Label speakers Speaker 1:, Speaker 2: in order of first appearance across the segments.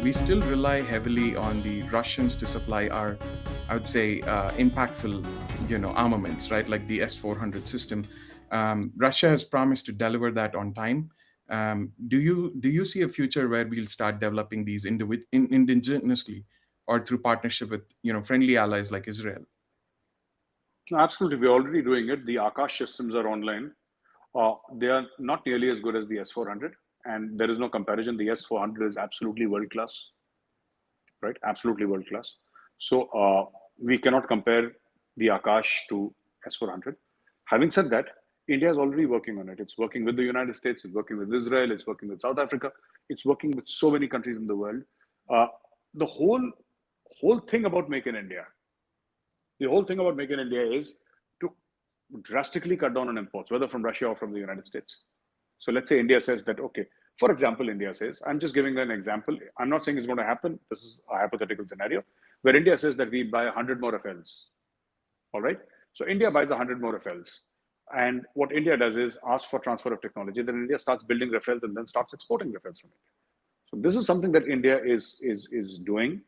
Speaker 1: we still rely heavily on the Russians to supply our, I would say, impactful, armaments, right? Like the S-400 system. Russia has promised to deliver that on time. Do you see a future where we'll start developing these indigenously, or through partnership with friendly allies like Israel?
Speaker 2: No, absolutely, we're already doing it. The Akash systems are online. They are not nearly as good as the S400, and there is no comparison. The S400 is absolutely world class, right? Absolutely world class. So we cannot compare the Akash to S400. Having said that, India is already working on it. It's working with the United States, it's working with Israel, it's working with South Africa, it's working with so many countries in the world. Uh, the whole thing about Make in India, the whole thing about Make in India is to drastically cut down on imports, whether from Russia or from the United States. So let's say India says that, okay, for example, India says, I'm just giving an example. I'm not saying it's going to happen. This is a hypothetical scenario where India says that we buy 100 more Rafales. All right. So India buys 100 more Rafales. And what India does is ask for transfer of technology. Then India starts building Rafales and then starts exporting Rafales from India. So this is something that India is doing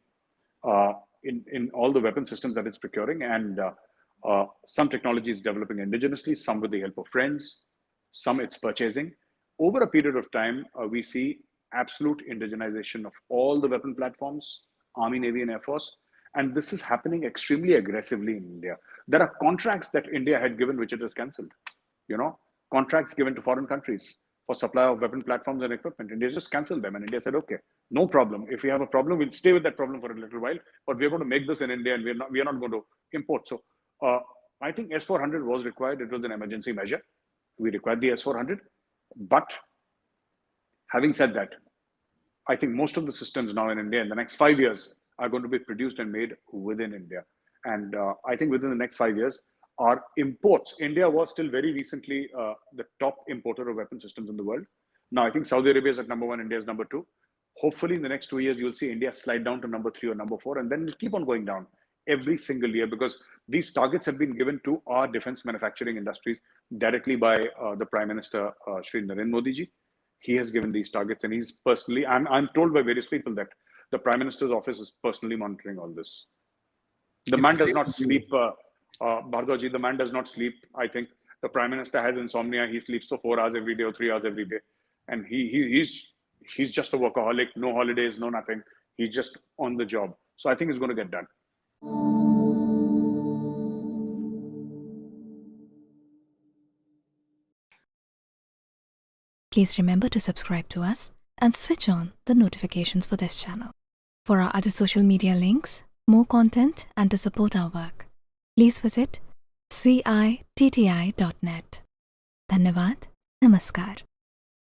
Speaker 2: in all the weapon systems that it's procuring. And some technology is developing indigenously, some with the help of friends, some it's purchasing. Over a period of time, we see absolute indigenization of all the weapon platforms, Army, Navy, and Air Force. And this is happening extremely aggressively in India. There are contracts that India had given, which it has cancelled. Contracts given to foreign countries for supply of weapon platforms and equipment. India just cancelled them, and India said, "Okay, no problem. If we have a problem, we'll stay with that problem for a little while. But we're going to make this in India, and we are not going to import." So, I think S400 was required. It was an emergency measure. We required the S400, but having said that, I think most of the systems now in India in the next 5 years are going to be produced and made within India. And I think within the next 5 years, our imports, India was still very recently the top importer of weapon systems in the world. Now, I think Saudi Arabia is at number one, India is number two. Hopefully, in the next 2 years, you'll see India slide down to number three or number four, and then it'll keep on going down every single year because these targets have been given to our defense manufacturing industries directly by the Prime Minister, Shri Narendra Modi ji. He has given these targets, and he's personally, I'm told by various people that the Prime Minister's office is personally monitoring all this. The
Speaker 1: It's
Speaker 2: man does
Speaker 1: great
Speaker 2: not
Speaker 1: to
Speaker 2: sleep, Bhardaji, the man does not sleep. I think the Prime Minister has insomnia. He sleeps for 4 hours every day or 3 hours every day. And he's just a workaholic, no holidays, no nothing. He's just on the job. So I think it's going to get done.
Speaker 3: Please remember to subscribe to us and switch on the notifications for this channel. For our other social media links, more content, and to support our work, please visit citti.net. Dhanyavad. Namaskar.